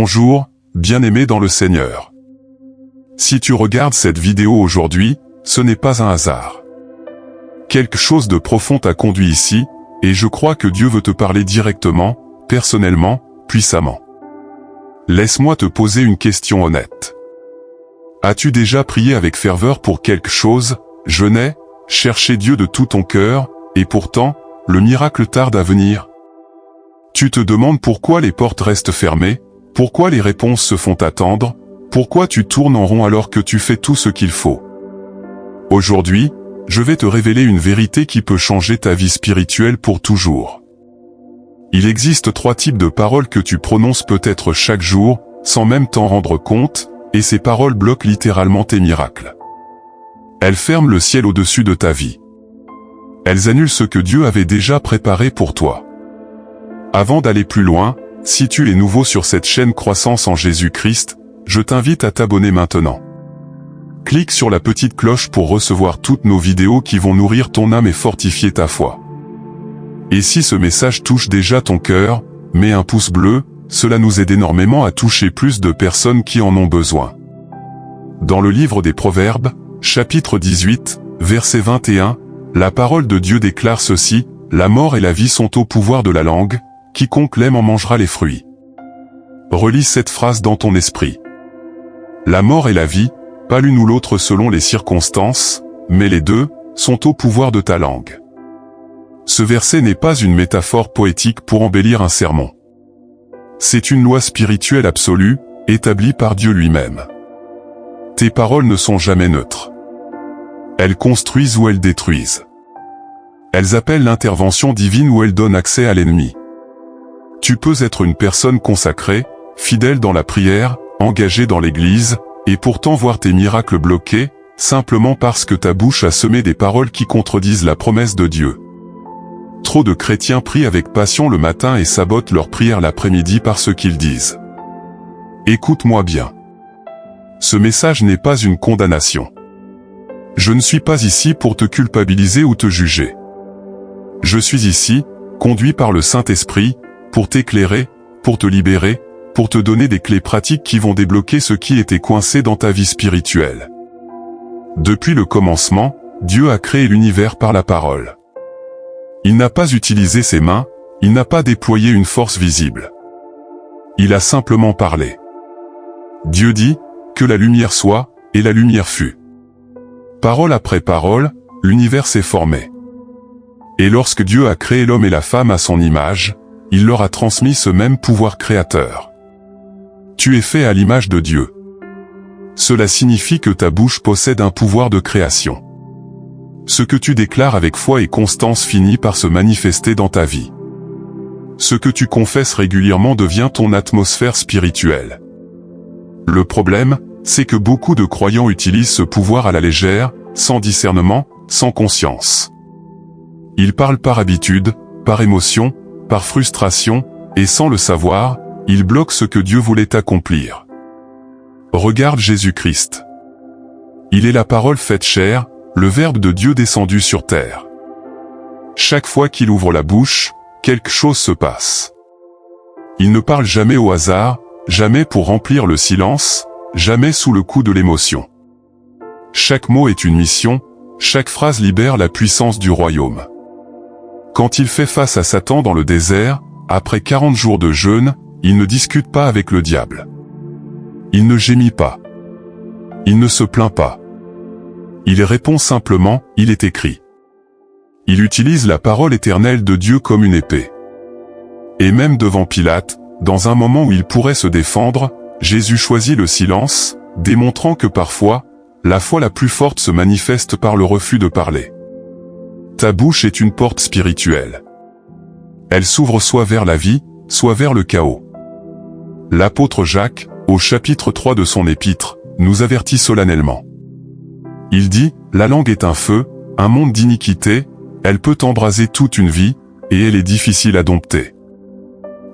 Bonjour, bien-aimé dans le Seigneur. Si tu regardes cette vidéo aujourd'hui, ce n'est pas un hasard. Quelque chose de profond t'a conduit ici, et je crois que Dieu veut te parler directement, personnellement, puissamment. Laisse-moi te poser une question honnête. As-tu déjà prié avec ferveur pour quelque chose, jeûné, cherché Dieu de tout ton cœur, et pourtant, le miracle tarde à venir? Tu te demandes pourquoi les portes restent fermées, pourquoi les réponses se font attendre, pourquoi tu tournes en rond alors que tu fais tout ce qu'il faut. Aujourd'hui, je vais te révéler une vérité qui peut changer ta vie spirituelle pour toujours. Il existe 3 types de paroles que tu prononces peut-être chaque jour, sans même t'en rendre compte, et ces paroles bloquent littéralement tes miracles. Elles ferment le ciel au-dessus de ta vie. Elles annulent ce que Dieu avait déjà préparé pour toi. Avant d'aller plus loin, si tu es nouveau sur cette chaîne Croissance en Jésus-Christ, je t'invite à t'abonner maintenant. Clique sur la petite cloche pour recevoir toutes nos vidéos qui vont nourrir ton âme et fortifier ta foi. Et si ce message touche déjà ton cœur, mets un pouce bleu, cela nous aide énormément à toucher plus de personnes qui en ont besoin. Dans le livre des Proverbes, chapitre 18, verset 21, la parole de Dieu déclare ceci: « La mort et la vie sont au pouvoir de la langue, quiconque l'aime en mangera les fruits. » Relis cette phrase dans ton esprit. La mort et la vie, pas l'une ou l'autre selon les circonstances, mais les deux, sont au pouvoir de ta langue. Ce verset n'est pas une métaphore poétique pour embellir un sermon. C'est une loi spirituelle absolue, établie par Dieu lui-même. Tes paroles ne sont jamais neutres. Elles construisent ou elles détruisent. Elles appellent l'intervention divine ou elles donnent accès à l'ennemi. Tu peux être une personne consacrée, fidèle dans la prière, engagée dans l'église, et pourtant voir tes miracles bloqués, simplement parce que ta bouche a semé des paroles qui contredisent la promesse de Dieu. Trop de chrétiens prient avec passion le matin et sabotent leur prière l'après-midi par ce qu'ils disent. Écoute-moi bien. Ce message n'est pas une condamnation. Je ne suis pas ici pour te culpabiliser ou te juger. Je suis ici, conduit par le Saint-Esprit, pour t'éclairer, pour te libérer, pour te donner des clés pratiques qui vont débloquer ce qui était coincé dans ta vie spirituelle. Depuis le commencement, Dieu a créé l'univers par la parole. Il n'a pas utilisé ses mains, il n'a pas déployé une force visible. Il a simplement parlé. Dieu dit, que la lumière soit, et la lumière fut. Parole après parole, l'univers s'est formé. Et lorsque Dieu a créé l'homme et la femme à son image, il leur a transmis ce même pouvoir créateur. Tu es fait à l'image de Dieu. Cela signifie que ta bouche possède un pouvoir de création. Ce que tu déclares avec foi et constance finit par se manifester dans ta vie. Ce que tu confesses régulièrement devient ton atmosphère spirituelle. Le problème, c'est que beaucoup de croyants utilisent ce pouvoir à la légère, sans discernement, sans conscience. Ils parlent par habitude, par émotion, par frustration, et sans le savoir, ils bloquent ce que Dieu voulait accomplir. Regarde Jésus-Christ. Il est la parole faite chair, le Verbe de Dieu descendu sur terre. Chaque fois qu'il ouvre la bouche, quelque chose se passe. Il ne parle jamais au hasard, jamais pour remplir le silence, jamais sous le coup de l'émotion. Chaque mot est une mission, chaque phrase libère la puissance du royaume. Quand il fait face à Satan dans le désert, après 40 jours de jeûne, il ne discute pas avec le diable. Il ne gémit pas. Il ne se plaint pas. Il répond simplement, il est écrit. Il utilise la parole éternelle de Dieu comme une épée. Et même devant Pilate, dans un moment où il pourrait se défendre, Jésus choisit le silence, démontrant que parfois, la foi la plus forte se manifeste par le refus de parler. Ta bouche est une porte spirituelle. Elle s'ouvre soit vers la vie, soit vers le chaos. L'apôtre Jacques, au chapitre 3 de son épître, nous avertit solennellement. Il dit, « La langue est un feu, un monde d'iniquité, elle peut embraser toute une vie, et elle est difficile à dompter.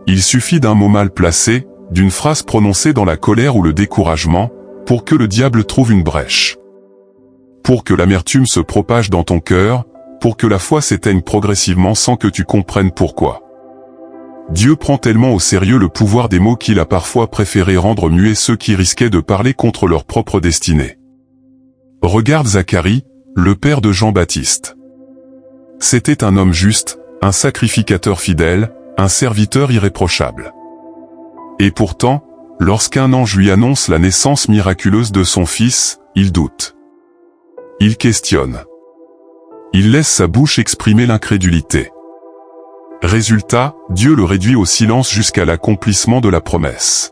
Il suffit d'un mot mal placé, d'une phrase prononcée dans la colère ou le découragement, pour que le diable trouve une brèche. Pour que l'amertume se propage dans ton cœur, pour que la foi s'éteigne progressivement sans que tu comprennes pourquoi. Dieu prend tellement au sérieux le pouvoir des mots qu'il a parfois préféré rendre muets ceux qui risquaient de parler contre leur propre destinée. Regarde Zacharie, le père de Jean-Baptiste. C'était un homme juste, un sacrificateur fidèle, un serviteur irréprochable. Et pourtant, lorsqu'un ange lui annonce la naissance miraculeuse de son fils, il doute. Il questionne. Il laisse sa bouche exprimer l'incrédulité. Résultat, Dieu le réduit au silence jusqu'à l'accomplissement de la promesse.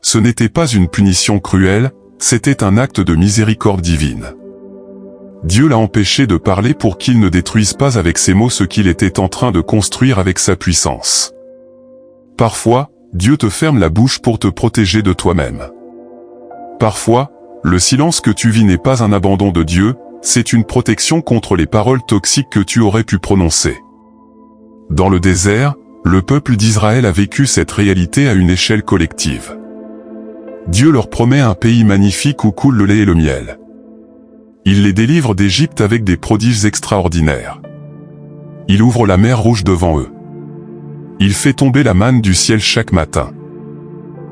Ce n'était pas une punition cruelle, c'était un acte de miséricorde divine. Dieu l'a empêché de parler pour qu'il ne détruise pas avec ses mots ce qu'il était en train de construire avec sa puissance. Parfois, Dieu te ferme la bouche pour te protéger de toi-même. Parfois, le silence que tu vis n'est pas un abandon de Dieu, c'est une protection contre les paroles toxiques que tu aurais pu prononcer. Dans le désert, le peuple d'Israël a vécu cette réalité à une échelle collective. Dieu leur promet un pays magnifique où coule le lait et le miel. Il les délivre d'Égypte avec des prodiges extraordinaires. Il ouvre la mer Rouge devant eux. Il fait tomber la manne du ciel chaque matin.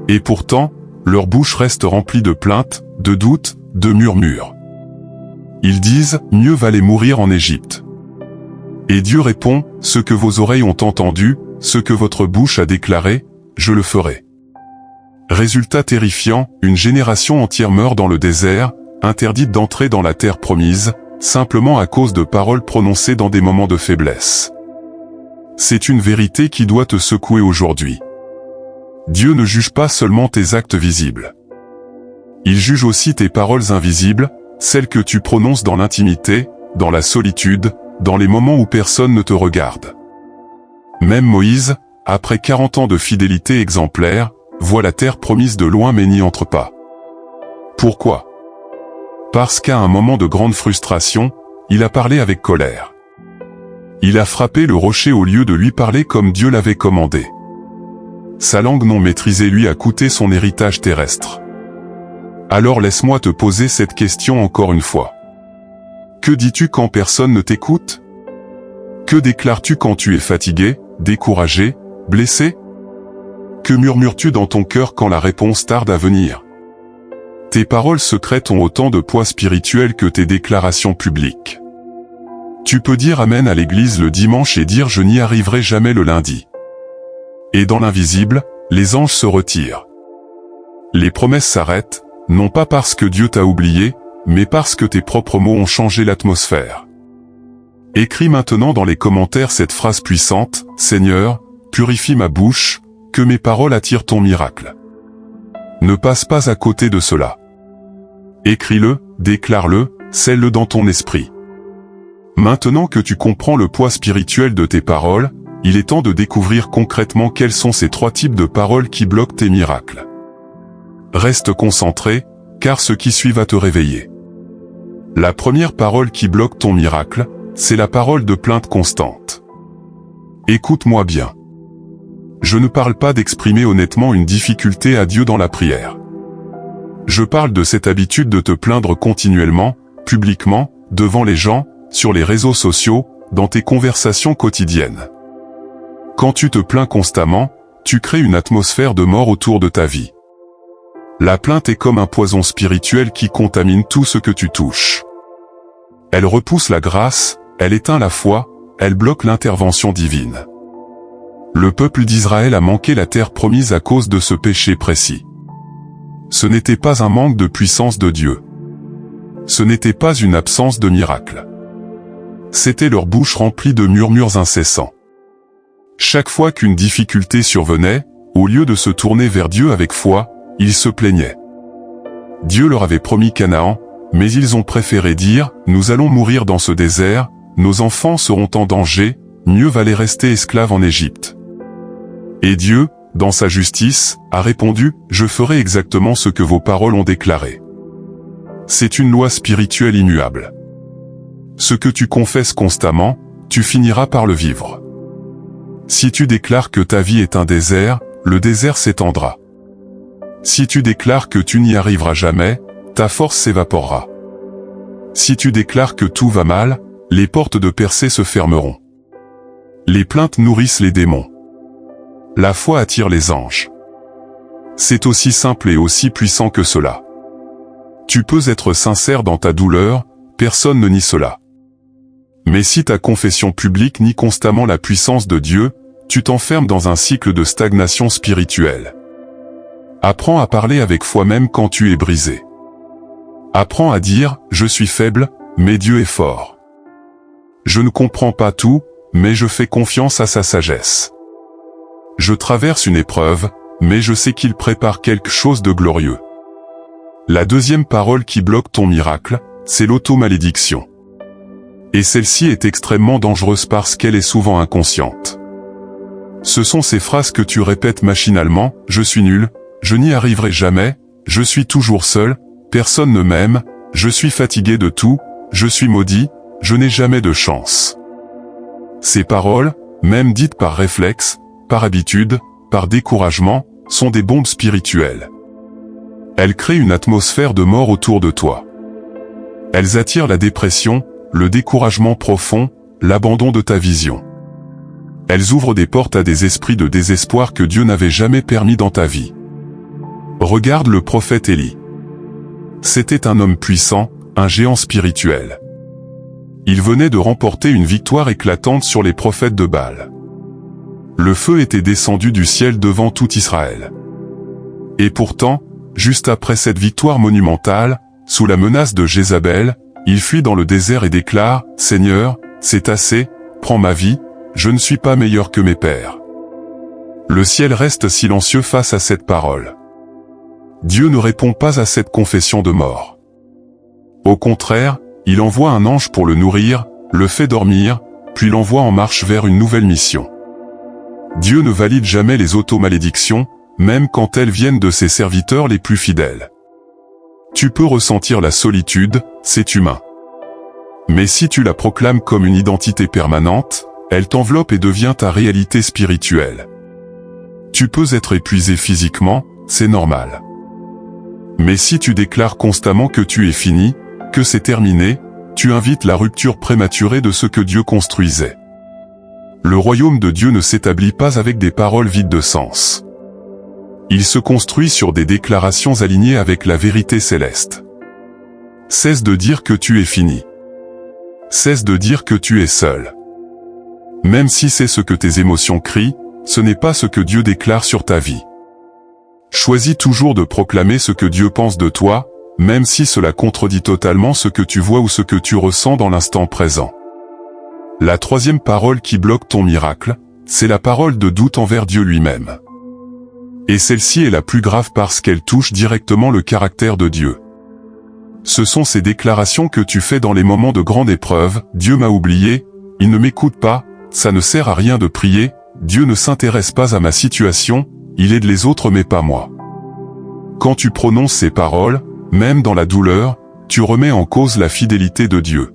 Et pourtant, leur bouche reste remplie de plaintes, de doutes, de murmures. Ils disent, mieux valait mourir en Égypte. Et Dieu répond, ce que vos oreilles ont entendu, ce que votre bouche a déclaré, je le ferai. Résultat terrifiant, une génération entière meurt dans le désert, interdite d'entrer dans la terre promise, simplement à cause de paroles prononcées dans des moments de faiblesse. C'est une vérité qui doit te secouer aujourd'hui. Dieu ne juge pas seulement tes actes visibles. Il juge aussi tes paroles invisibles, celles que tu prononces dans l'intimité, dans la solitude, dans les moments où personne ne te regarde. Même Moïse, après 40 ans de fidélité exemplaire, voit la terre promise de loin mais n'y entre pas. Pourquoi? Parce qu'à un moment de grande frustration, il a parlé avec colère. Il a frappé le rocher au lieu de lui parler comme Dieu l'avait commandé. Sa langue non maîtrisée lui a coûté son héritage terrestre. Alors laisse-moi te poser cette question encore une fois. Que dis-tu quand personne ne t'écoute? Que déclares-tu quand tu es fatigué, découragé, blessé? Que murmures-tu dans ton cœur quand la réponse tarde à venir? Tes paroles secrètes ont autant de poids spirituel que tes déclarations publiques. Tu peux dire Amen à l'église le dimanche et dire je n'y arriverai jamais le lundi. Et dans l'invisible, les anges se retirent. Les promesses s'arrêtent, non pas parce que Dieu t'a oublié, mais parce que tes propres mots ont changé l'atmosphère. Écris maintenant dans les commentaires cette phrase puissante, « Seigneur, purifie ma bouche, que mes paroles attirent ton miracle. » Ne passe pas à côté de cela. Écris-le, déclare-le, scelle-le dans ton esprit. Maintenant que tu comprends le poids spirituel de tes paroles, il est temps de découvrir concrètement quels sont ces 3 types de paroles qui bloquent tes miracles. Reste concentré, car ce qui suit va te réveiller. La première parole qui bloque ton miracle, c'est la parole de plainte constante. Écoute-moi bien. Je ne parle pas d'exprimer honnêtement une difficulté à Dieu dans la prière. Je parle de cette habitude de te plaindre continuellement, publiquement, devant les gens, sur les réseaux sociaux, dans tes conversations quotidiennes. Quand tu te plains constamment, tu crées une atmosphère de mort autour de ta vie. La plainte est comme un poison spirituel qui contamine tout ce que tu touches. Elle repousse la grâce, elle éteint la foi, elle bloque l'intervention divine. Le peuple d'Israël a manqué la terre promise à cause de ce péché précis. Ce n'était pas un manque de puissance de Dieu. Ce n'était pas une absence de miracle. C'était leur bouche remplie de murmures incessants. Chaque fois qu'une difficulté survenait, au lieu de se tourner vers Dieu avec foi, ils se plaignaient. Dieu leur avait promis Canaan, mais ils ont préféré dire « Nous allons mourir dans ce désert, nos enfants seront en danger, mieux valait rester esclaves en Égypte. » Et Dieu, dans sa justice, a répondu « Je ferai exactement ce que vos paroles ont déclaré. » C'est une loi spirituelle immuable. Ce que tu confesses constamment, tu finiras par le vivre. Si tu déclares que ta vie est un désert, le désert s'étendra. Si tu déclares que tu n'y arriveras jamais, ta force s'évaporera. Si tu déclares que tout va mal, les portes de percée se fermeront. Les plaintes nourrissent les démons. La foi attire les anges. C'est aussi simple et aussi puissant que cela. Tu peux être sincère dans ta douleur, personne ne nie cela. Mais si ta confession publique nie constamment la puissance de Dieu, tu t'enfermes dans un cycle de stagnation spirituelle. Apprends à parler avec foi même quand tu es brisé. Apprends à dire « Je suis faible, mais Dieu est fort. Je ne comprends pas tout, mais je fais confiance à sa sagesse. Je traverse une épreuve, mais je sais qu'il prépare quelque chose de glorieux. » La deuxième parole qui bloque ton miracle, c'est l'automalédiction. Et celle-ci est extrêmement dangereuse parce qu'elle est souvent inconsciente. Ce sont ces phrases que tu répètes machinalement, « Je suis nul, je n'y arriverai jamais, je suis toujours seul, personne ne m'aime, je suis fatigué de tout, je suis maudit, je n'ai jamais de chance. » Ces paroles, même dites par réflexe, par habitude, par découragement, sont des bombes spirituelles. Elles créent une atmosphère de mort autour de toi. Elles attirent la dépression, le découragement profond, l'abandon de ta vision. Elles ouvrent des portes à des esprits de désespoir que Dieu n'avait jamais permis dans ta vie. Regarde le prophète Élie. C'était un homme puissant, un géant spirituel. Il venait de remporter une victoire éclatante sur les prophètes de Baal. Le feu était descendu du ciel devant tout Israël. Et pourtant, juste après cette victoire monumentale, sous la menace de Jézabel, il fuit dans le désert et déclare « Seigneur, c'est assez, prends ma vie, je ne suis pas meilleur que mes pères. » Le ciel reste silencieux face à cette parole. Dieu ne répond pas à cette confession de mort. Au contraire, il envoie un ange pour le nourrir, le fait dormir, puis l'envoie en marche vers une nouvelle mission. Dieu ne valide jamais les automalédictions, même quand elles viennent de ses serviteurs les plus fidèles. Tu peux ressentir la solitude, c'est humain. Mais si tu la proclames comme une identité permanente, elle t'enveloppe et devient ta réalité spirituelle. Tu peux être épuisé physiquement, c'est normal. Mais si tu déclares constamment que tu es fini, que c'est terminé, tu invites la rupture prématurée de ce que Dieu construisait. Le royaume de Dieu ne s'établit pas avec des paroles vides de sens. Il se construit sur des déclarations alignées avec la vérité céleste. Cesse de dire que tu es fini. Cesse de dire que tu es seul. Même si c'est ce que tes émotions crient, ce n'est pas ce que Dieu déclare sur ta vie. Choisis toujours de proclamer ce que Dieu pense de toi, même si cela contredit totalement ce que tu vois ou ce que tu ressens dans l'instant présent. La troisième parole qui bloque ton miracle, c'est la parole de doute envers Dieu lui-même. Et celle-ci est la plus grave parce qu'elle touche directement le caractère de Dieu. Ce sont ces déclarations que tu fais dans les moments de grande épreuve, « Dieu m'a oublié, il ne m'écoute pas, ça ne sert à rien de prier, Dieu ne s'intéresse pas à ma situation, il aide les autres mais pas moi. » Quand tu prononces ces paroles, même dans la douleur, tu remets en cause la fidélité de Dieu.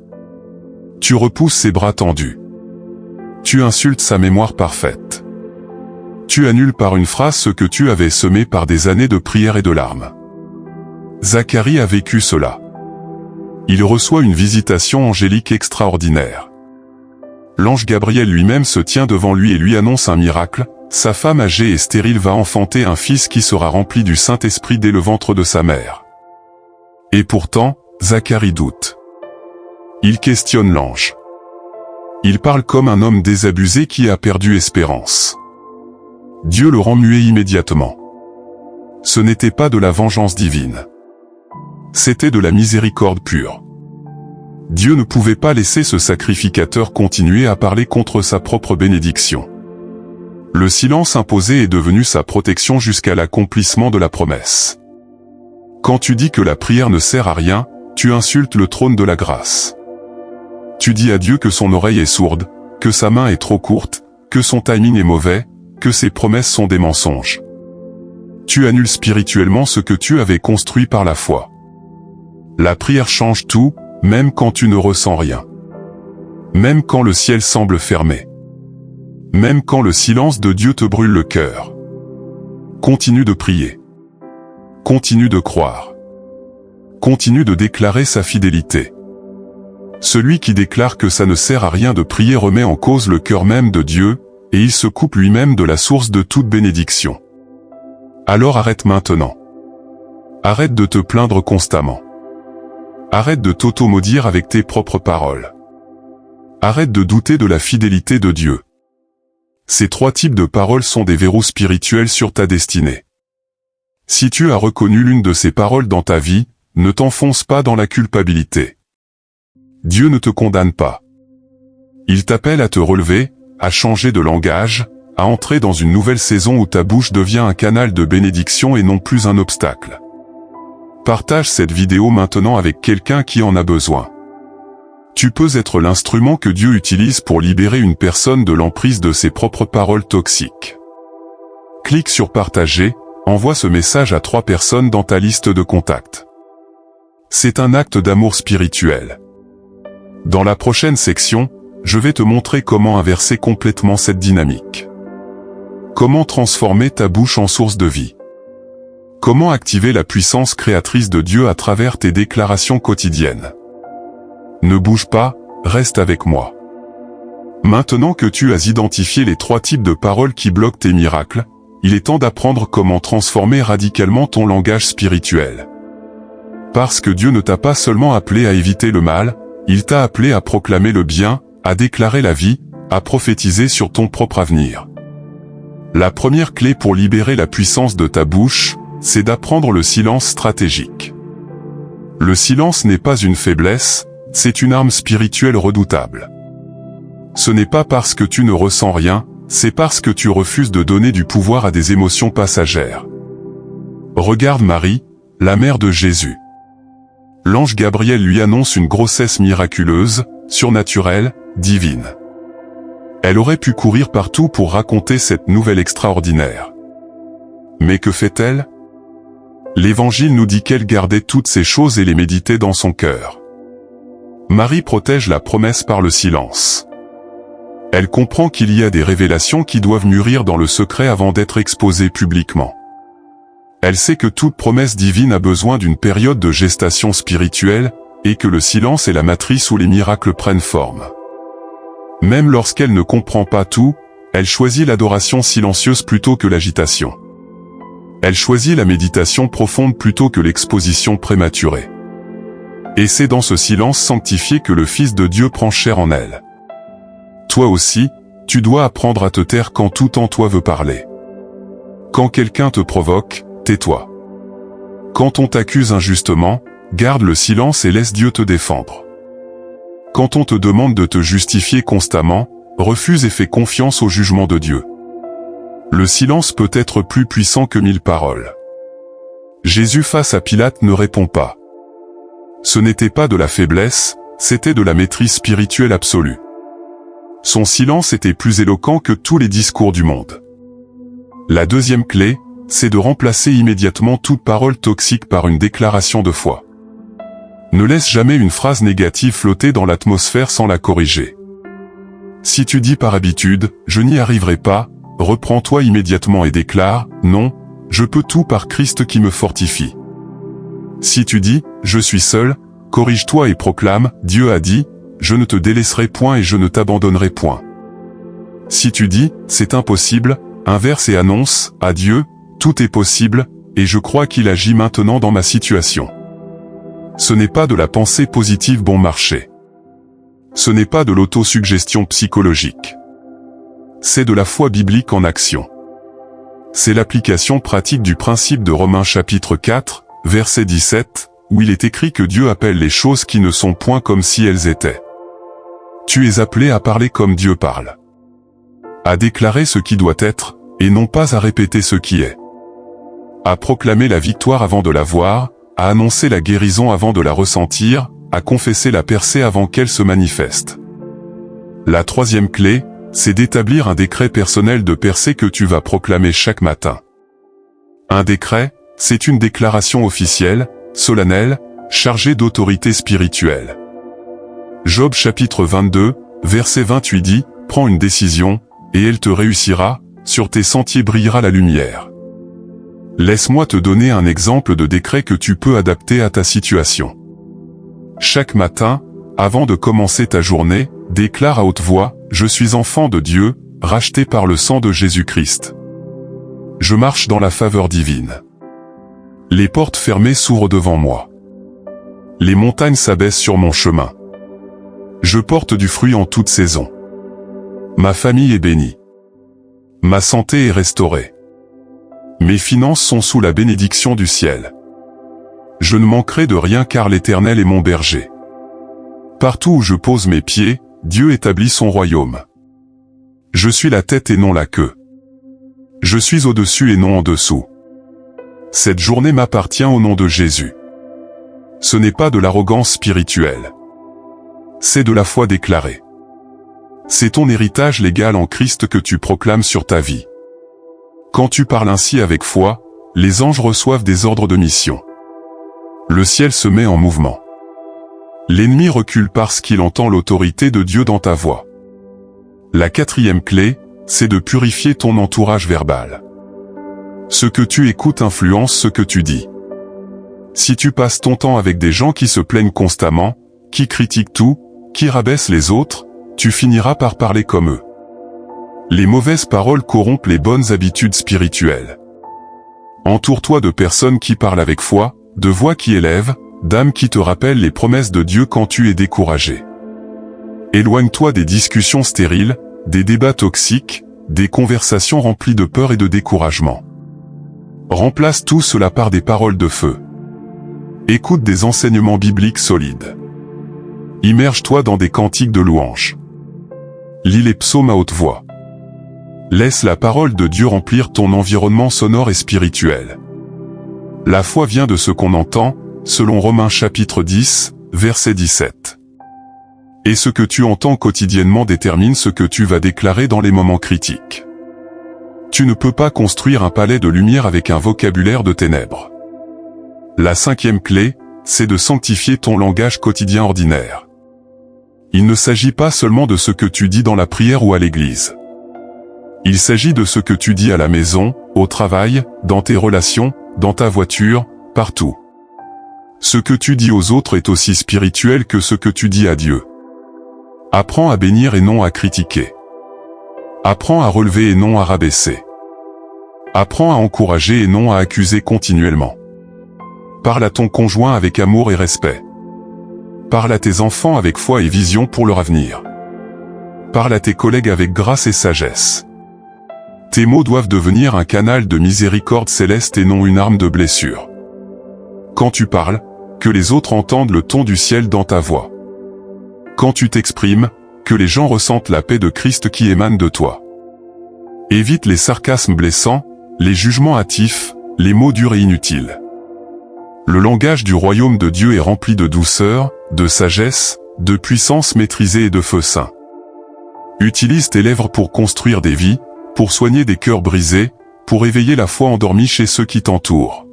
Tu repousses ses bras tendus. Tu insultes sa mémoire parfaite. Tu annules par une phrase ce que tu avais semé par des années de prière et de larmes. Zacharie a vécu cela. Il reçoit une visitation angélique extraordinaire. L'ange Gabriel lui-même se tient devant lui et lui annonce un miracle, sa femme âgée et stérile va enfanter un fils qui sera rempli du Saint-Esprit dès le ventre de sa mère. Et pourtant, Zacharie doute. Il questionne l'ange. Il parle comme un homme désabusé qui a perdu espérance. Dieu le rend muet immédiatement. Ce n'était pas de la vengeance divine. C'était de la miséricorde pure. Dieu ne pouvait pas laisser ce sacrificateur continuer à parler contre sa propre bénédiction. Le silence imposé est devenu sa protection jusqu'à l'accomplissement de la promesse. Quand tu dis que la prière ne sert à rien, tu insultes le trône de la grâce. Tu dis à Dieu que son oreille est sourde, que sa main est trop courte, que son timing est mauvais, que ses promesses sont des mensonges. Tu annules spirituellement ce que tu avais construit par la foi. La prière change tout, même quand tu ne ressens rien. Même quand le ciel semble fermé. Même quand le silence de Dieu te brûle le cœur. Continue de prier. Continue de croire. Continue de déclarer sa fidélité. Celui qui déclare que ça ne sert à rien de prier remet en cause le cœur même de Dieu, et il se coupe lui-même de la source de toute bénédiction. Alors arrête maintenant. Arrête de te plaindre constamment. Arrête de t'auto-maudire avec tes propres paroles. Arrête de douter de la fidélité de Dieu. Ces 3 types de paroles sont des verrous spirituels sur ta destinée. Si tu as reconnu l'une de ces paroles dans ta vie, ne t'enfonce pas dans la culpabilité. Dieu ne te condamne pas. Il t'appelle à te relever, à changer de langage, à entrer dans une nouvelle saison où ta bouche devient un canal de bénédiction et non plus un obstacle. Partage cette vidéo maintenant avec quelqu'un qui en a besoin. Tu peux être l'instrument que Dieu utilise pour libérer une personne de l'emprise de ses propres paroles toxiques. Clique sur partager, envoie ce message à 3 personnes dans ta liste de contacts. C'est un acte d'amour spirituel. Dans la prochaine section, je vais te montrer comment inverser complètement cette dynamique. Comment transformer ta bouche en source de vie. Comment activer la puissance créatrice de Dieu à travers tes déclarations quotidiennes. Ne bouge pas, reste avec moi. Maintenant que tu as identifié les 3 types de paroles qui bloquent tes miracles, il est temps d'apprendre comment transformer radicalement ton langage spirituel. Parce que Dieu ne t'a pas seulement appelé à éviter le mal, il t'a appelé à proclamer le bien, à déclarer la vie, à prophétiser sur ton propre avenir. La première clé pour libérer la puissance de ta bouche, c'est d'apprendre le silence stratégique. Le silence n'est pas une faiblesse, c'est une arme spirituelle redoutable. Ce n'est pas parce que tu ne ressens rien, c'est parce que tu refuses de donner du pouvoir à des émotions passagères. Regarde Marie, la mère de Jésus. L'ange Gabriel lui annonce une grossesse miraculeuse, surnaturelle, divine. Elle aurait pu courir partout pour raconter cette nouvelle extraordinaire. Mais que fait-elle? L'Évangile nous dit qu'elle gardait toutes ces choses et les méditait dans son cœur. Marie protège la promesse par le silence. Elle comprend qu'il y a des révélations qui doivent mûrir dans le secret avant d'être exposées publiquement. Elle sait que toute promesse divine a besoin d'une période de gestation spirituelle, et que le silence est la matrice où les miracles prennent forme. Même lorsqu'elle ne comprend pas tout, elle choisit l'adoration silencieuse plutôt que l'agitation. Elle choisit la méditation profonde plutôt que l'exposition prématurée. Et c'est dans ce silence sanctifié que le Fils de Dieu prend chair en elle. Toi aussi, tu dois apprendre à te taire quand tout en toi veut parler. Quand quelqu'un te provoque, tais-toi. Quand on t'accuse injustement, garde le silence et laisse Dieu te défendre. Quand on te demande de te justifier constamment, refuse et fais confiance au jugement de Dieu. Le silence peut être plus puissant que 1000 paroles. Jésus face à Pilate ne répond pas. Ce n'était pas de la faiblesse, c'était de la maîtrise spirituelle absolue. Son silence était plus éloquent que tous les discours du monde. La deuxième clé, c'est de remplacer immédiatement toute parole toxique par une déclaration de foi. Ne laisse jamais une phrase négative flotter dans l'atmosphère sans la corriger. Si tu dis par habitude « je n'y arriverai pas », reprends-toi immédiatement et déclare « non, je peux tout par Christ qui me fortifie ». Si tu dis « je suis seul », corrige-toi et proclame « Dieu a dit, je ne te délaisserai point et je ne t'abandonnerai point ». Si tu dis « c'est impossible », inverse et annonce « à Dieu, tout est possible, et je crois qu'il agit maintenant dans ma situation ». Ce n'est pas de la pensée positive bon marché. Ce n'est pas de l'autosuggestion psychologique. C'est de la foi biblique en action. C'est l'application pratique du principe de Romains chapitre 4, verset 17, où il est écrit que Dieu appelle les choses qui ne sont point comme si elles étaient. Tu es appelé à parler comme Dieu parle. À déclarer ce qui doit être, et non pas à répéter ce qui est. À proclamer la victoire avant de la voir, à annoncer la guérison avant de la ressentir, à confesser la percée avant qu'elle se manifeste. La troisième clé, c'est d'établir un décret personnel de percée que tu vas proclamer chaque matin. Un décret, c'est une déclaration officielle, solennelle, chargée d'autorité spirituelle. Job chapitre 22, verset 28 dit, « Prends une décision, et elle te réussira, sur tes sentiers brillera la lumière. » Laisse-moi te donner un exemple de décret que tu peux adapter à ta situation. Chaque matin, avant de commencer ta journée, déclare à haute voix, « Je suis enfant de Dieu, racheté par le sang de Jésus-Christ. Je marche dans la faveur divine. Les portes fermées s'ouvrent devant moi. Les montagnes s'abaissent sur mon chemin. Je porte du fruit en toute saison. Ma famille est bénie. Ma santé est restaurée. Mes finances sont sous la bénédiction du ciel. Je ne manquerai de rien car l'Éternel est mon berger. Partout où je pose mes pieds, Dieu établit son royaume. Je suis la tête et non la queue. Je suis au-dessus et non en dessous. Cette journée m'appartient au nom de Jésus. Ce n'est pas de l'arrogance spirituelle. C'est de la foi déclarée. C'est ton héritage légal en Christ que tu proclames sur ta vie. Quand tu parles ainsi avec foi, les anges reçoivent des ordres de mission. Le ciel se met en mouvement. L'ennemi recule parce qu'il entend l'autorité de Dieu dans ta voix. La quatrième clé, c'est de purifier ton entourage verbal. Ce que tu écoutes influence ce que tu dis. Si tu passes ton temps avec des gens qui se plaignent constamment, qui critiquent tout, qui rabaissent les autres, tu finiras par parler comme eux. Les mauvaises paroles corrompent les bonnes habitudes spirituelles. Entoure-toi de personnes qui parlent avec foi, de voix qui élèvent, d'âmes qui te rappellent les promesses de Dieu quand tu es découragé. Éloigne-toi des discussions stériles, des débats toxiques, des conversations remplies de peur et de découragement. Remplace tout cela par des paroles de feu. Écoute des enseignements bibliques solides. Immerge-toi dans des cantiques de louange. Lis les psaumes à haute voix. Laisse la parole de Dieu remplir ton environnement sonore et spirituel. La foi vient de ce qu'on entend, selon Romains chapitre 10, verset 17. Et ce que tu entends quotidiennement détermine ce que tu vas déclarer dans les moments critiques. Tu ne peux pas construire un palais de lumière avec un vocabulaire de ténèbres. La cinquième clé, c'est de sanctifier ton langage quotidien ordinaire. Il ne s'agit pas seulement de ce que tu dis dans la prière ou à l'église. Il s'agit de ce que tu dis à la maison, au travail, dans tes relations, dans ta voiture, partout. Ce que tu dis aux autres est aussi spirituel que ce que tu dis à Dieu. Apprends à bénir et non à critiquer. Apprends à relever et non à rabaisser. Apprends à encourager et non à accuser continuellement. Parle à ton conjoint avec amour et respect. Parle à tes enfants avec foi et vision pour leur avenir. Parle à tes collègues avec grâce et sagesse. Tes mots doivent devenir un canal de miséricorde céleste et non une arme de blessure. Quand tu parles, que les autres entendent le ton du ciel dans ta voix. Quand tu t'exprimes, que les gens ressentent la paix de Christ qui émane de toi. Évite les sarcasmes blessants, les jugements hâtifs, les mots durs et inutiles. Le langage du royaume de Dieu est rempli de douceur, de sagesse, de puissance maîtrisée et de feu saint. Utilise tes lèvres pour construire des vies, pour soigner des cœurs brisés, pour éveiller la foi endormie chez ceux qui t'entourent.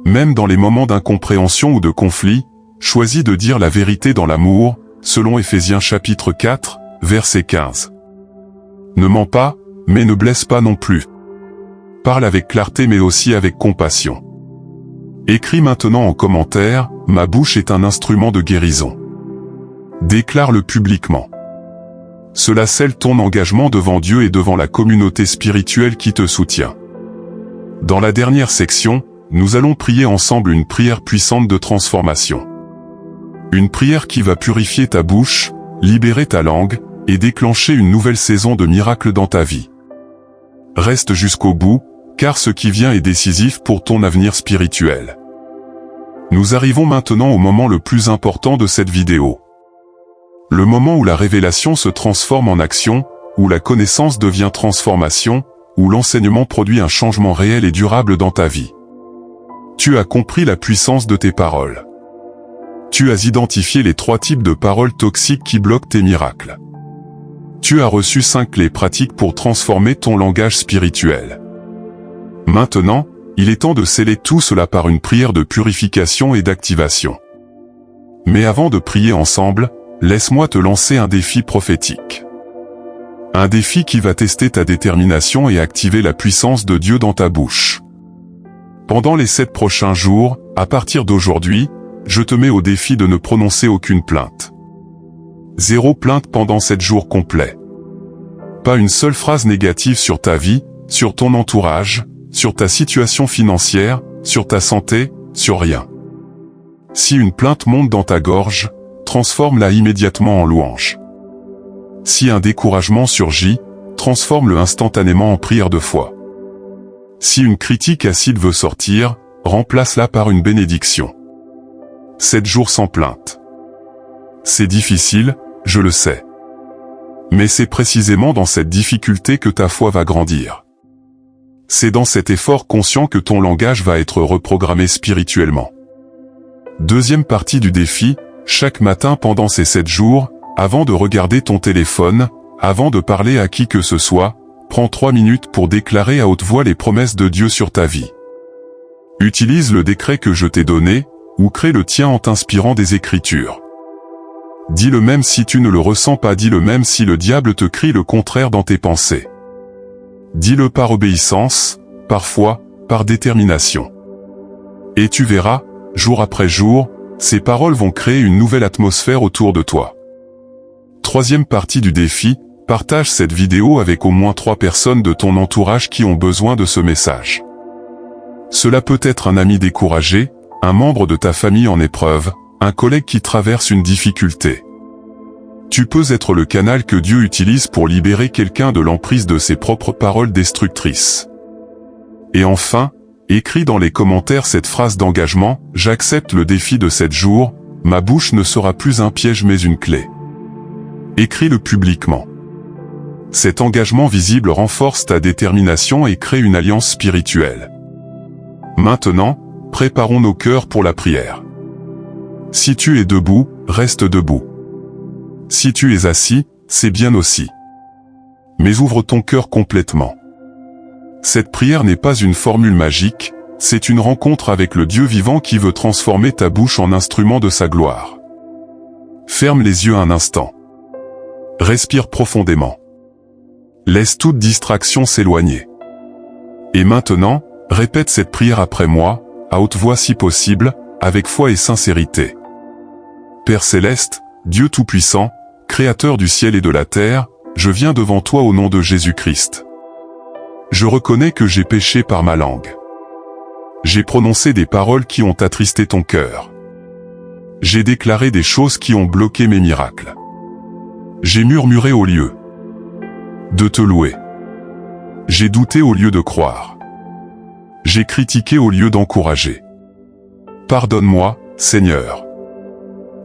Même dans les moments d'incompréhension ou de conflit, choisis de dire la vérité dans l'amour, selon Éphésiens chapitre 4, verset 15. Ne mens pas, mais ne blesse pas non plus. Parle avec clarté mais aussi avec compassion. Écris maintenant en commentaire, « Ma bouche est un instrument de guérison ». Déclare-le publiquement. Cela scelle ton engagement devant Dieu et devant la communauté spirituelle qui te soutient. Dans la dernière section, nous allons prier ensemble une prière puissante de transformation. Une prière qui va purifier ta bouche, libérer ta langue, et déclencher une nouvelle saison de miracles dans ta vie. Reste jusqu'au bout, car ce qui vient est décisif pour ton avenir spirituel. Nous arrivons maintenant au moment le plus important de cette vidéo. Le moment où la révélation se transforme en action, où la connaissance devient transformation, où l'enseignement produit un changement réel et durable dans ta vie. Tu as compris la puissance de tes paroles. Tu as identifié les 3 types de paroles toxiques qui bloquent tes miracles. Tu as reçu 5 clés pratiques pour transformer ton langage spirituel. Maintenant, il est temps de sceller tout cela par une prière de purification et d'activation. Mais avant de prier ensemble, laisse-moi te lancer un défi prophétique. Un défi qui va tester ta détermination et activer la puissance de Dieu dans ta bouche. Pendant les 7 prochains jours, à partir d'aujourd'hui, je te mets au défi de ne prononcer aucune plainte. 0 plainte pendant 7 jours complets. Pas une seule phrase négative sur ta vie, sur ton entourage, sur ta situation financière, sur ta santé, sur rien. Si une plainte monte dans ta gorge, transforme-la immédiatement en louange. Si un découragement surgit, transforme-le instantanément en prière de foi. Si une critique acide veut sortir, remplace-la par une bénédiction. 7 jours sans plainte. C'est difficile, je le sais. Mais c'est précisément dans cette difficulté que ta foi va grandir. C'est dans cet effort conscient que ton langage va être reprogrammé spirituellement. Deuxième partie du défi, chaque matin pendant ces 7 jours, avant de regarder ton téléphone, avant de parler à qui que ce soit, prends 3 minutes pour déclarer à haute voix les promesses de Dieu sur ta vie. Utilise le décret que je t'ai donné, ou crée le tien en t'inspirant des Écritures. Dis-le même si tu ne le ressens pas, dis-le même si le diable te crie le contraire dans tes pensées. Dis-le par obéissance, par foi, par détermination. Et tu verras, jour après jour, ces paroles vont créer une nouvelle atmosphère autour de toi. Troisième partie du défi, partage cette vidéo avec au moins 3 personnes de ton entourage qui ont besoin de ce message. Cela peut être un ami découragé, un membre de ta famille en épreuve, un collègue qui traverse une difficulté. Tu peux être le canal que Dieu utilise pour libérer quelqu'un de l'emprise de ses propres paroles destructrices. Et enfin, écris dans les commentaires cette phrase d'engagement, « J'accepte le défi de 7 jours, ma bouche ne sera plus un piège mais une clé. » Écris-le publiquement. Cet engagement visible renforce ta détermination et crée une alliance spirituelle. Maintenant, préparons nos cœurs pour la prière. Si tu es debout, reste debout. Si tu es assis, c'est bien aussi. Mais ouvre ton cœur complètement. Cette prière n'est pas une formule magique, c'est une rencontre avec le Dieu vivant qui veut transformer ta bouche en instrument de sa gloire. Ferme les yeux un instant. Respire profondément. Laisse toute distraction s'éloigner. Et maintenant, répète cette prière après moi, à haute voix si possible, avec foi et sincérité. Père céleste, Dieu tout-puissant, Créateur du ciel et de la terre, je viens devant toi au nom de Jésus-Christ. Je reconnais que j'ai péché par ma langue. J'ai prononcé des paroles qui ont attristé ton cœur. J'ai déclaré des choses qui ont bloqué mes miracles. J'ai murmuré au lieu de te louer. J'ai douté au lieu de croire. J'ai critiqué au lieu d'encourager. Pardonne-moi, Seigneur.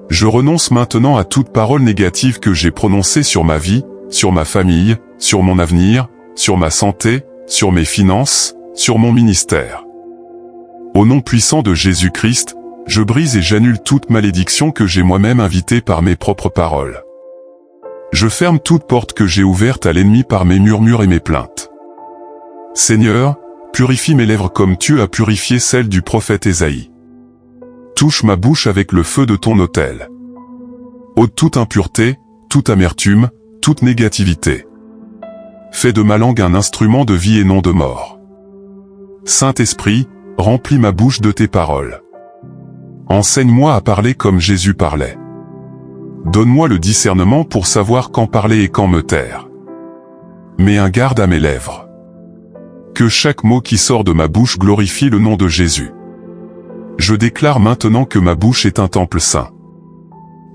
Je renonce maintenant à toute parole négative que j'ai prononcée sur ma vie, sur ma famille, sur mon avenir, sur ma santé, sur mes finances, sur mon ministère. Au nom puissant de Jésus-Christ, je brise et j'annule toute malédiction que j'ai moi-même invitée par mes propres paroles. Je ferme toute porte que j'ai ouverte à l'ennemi par mes murmures et mes plaintes. Seigneur, purifie mes lèvres comme tu as purifié celles du prophète Ésaïe. Touche ma bouche avec le feu de ton autel. Ôte toute impureté, toute amertume, toute négativité. Fais de ma langue un instrument de vie et non de mort. Saint-Esprit, remplis ma bouche de tes paroles. Enseigne-moi à parler comme Jésus parlait. Donne-moi le discernement pour savoir quand parler et quand me taire. Mets un garde à mes lèvres. Que chaque mot qui sort de ma bouche glorifie le nom de Jésus. Je déclare maintenant que ma bouche est un temple saint.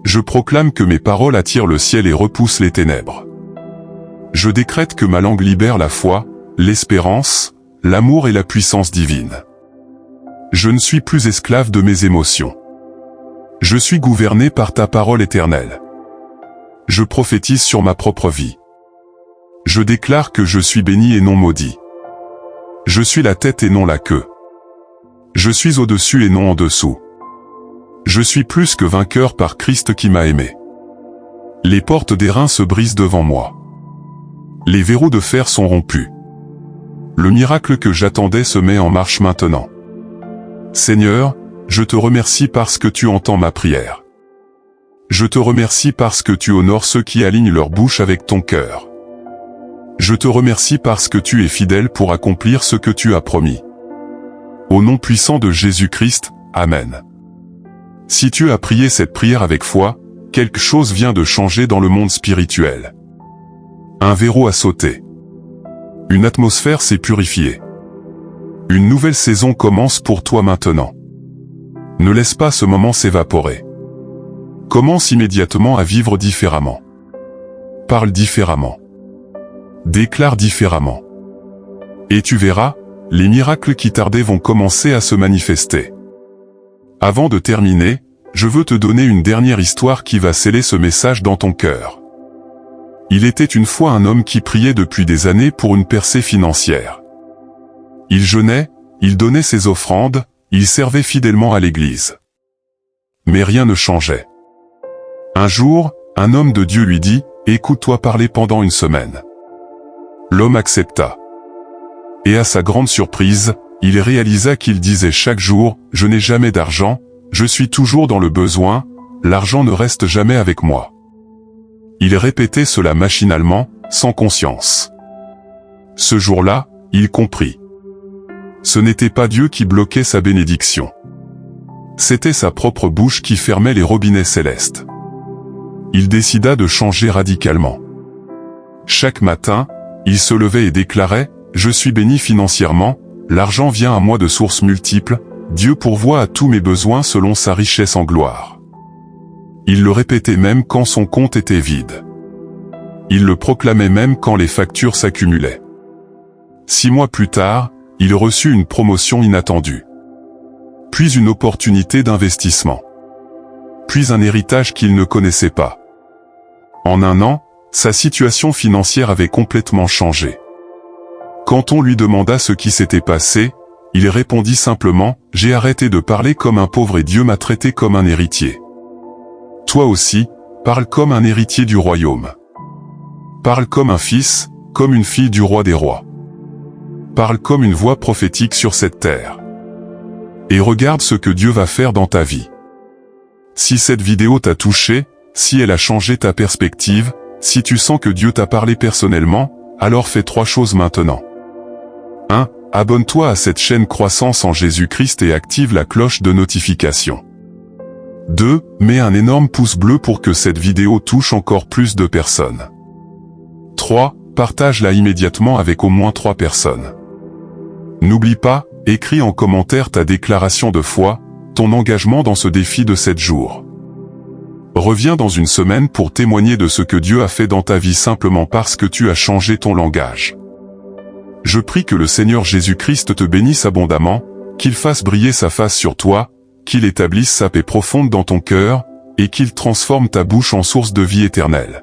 Je proclame que mes paroles attirent le ciel et repoussent les ténèbres. Je décrète que ma langue libère la foi, l'espérance, l'amour et la puissance divine. Je ne suis plus esclave de mes émotions. Je suis gouverné par ta parole éternelle. Je prophétise sur ma propre vie. Je déclare que je suis béni et non maudit. Je suis la tête et non la queue. Je suis au-dessus et non en dessous. Je suis plus que vainqueur par Christ qui m'a aimé. Les portes d'airain se brisent devant moi. Les verrous de fer sont rompus. Le miracle que j'attendais se met en marche maintenant. Seigneur, je te remercie parce que tu entends ma prière. Je te remercie parce que tu honores ceux qui alignent leur bouche avec ton cœur. Je te remercie parce que tu es fidèle pour accomplir ce que tu as promis. Au nom puissant de Jésus-Christ, Amen. Si tu as prié cette prière avec foi, quelque chose vient de changer dans le monde spirituel. Un verrou a sauté. Une atmosphère s'est purifiée. Une nouvelle saison commence pour toi maintenant. Ne laisse pas ce moment s'évaporer. Commence immédiatement à vivre différemment. Parle différemment. Déclare différemment. Et tu verras, les miracles qui tardaient vont commencer à se manifester. Avant de terminer, je veux te donner une dernière histoire qui va sceller ce message dans ton cœur. Il était une fois un homme qui priait depuis des années pour une percée financière. Il jeûnait, il donnait ses offrandes, il servait fidèlement à l'église. Mais rien ne changeait. Un jour, un homme de Dieu lui dit, « Écoute-toi parler pendant une semaine. » L'homme accepta. Et à sa grande surprise, il réalisa qu'il disait chaque jour, « Je n'ai jamais d'argent, je suis toujours dans le besoin, l'argent ne reste jamais avec moi. » Il répétait cela machinalement, sans conscience. Ce jour-là, il comprit. Ce n'était pas Dieu qui bloquait sa bénédiction. C'était sa propre bouche qui fermait les robinets célestes. Il décida de changer radicalement. Chaque matin, il se levait et déclarait, « Je suis béni financièrement, l'argent vient à moi de sources multiples, Dieu pourvoit à tous mes besoins selon sa richesse en gloire. » Il le répétait même quand son compte était vide. Il le proclamait même quand les factures s'accumulaient. 6 mois plus tard, il reçut une promotion inattendue. Puis une opportunité d'investissement. Puis un héritage qu'il ne connaissait pas. En un an, sa situation financière avait complètement changé. Quand on lui demanda ce qui s'était passé, il répondit simplement, « J'ai arrêté de parler comme un pauvre et Dieu m'a traité comme un héritier. » Toi aussi, parle comme un héritier du royaume. Parle comme un fils, comme une fille du roi des rois. Parle comme une voix prophétique sur cette terre. Et regarde ce que Dieu va faire dans ta vie. Si cette vidéo t'a touché, si elle a changé ta perspective, si tu sens que Dieu t'a parlé personnellement, alors fais 3 choses maintenant. 1. Abonne-toi à cette chaîne Croissance en Jésus-Christ et active la cloche de notification. 2. Mets un énorme pouce bleu pour que cette vidéo touche encore plus de personnes. 3. Partage-la immédiatement avec au moins 3 personnes. N'oublie pas, écris en commentaire ta déclaration de foi, ton engagement dans ce défi de 7 jours. Reviens dans une semaine pour témoigner de ce que Dieu a fait dans ta vie simplement parce que tu as changé ton langage. Je prie que le Seigneur Jésus-Christ te bénisse abondamment, qu'il fasse briller sa face sur toi, qu'il établisse sa paix profonde dans ton cœur, et qu'il transforme ta bouche en source de vie éternelle.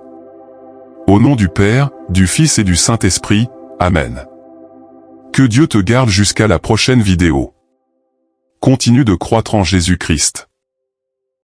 Au nom du Père, du Fils et du Saint-Esprit, Amen. Que Dieu te garde jusqu'à la prochaine vidéo. Continue de croître en Jésus-Christ.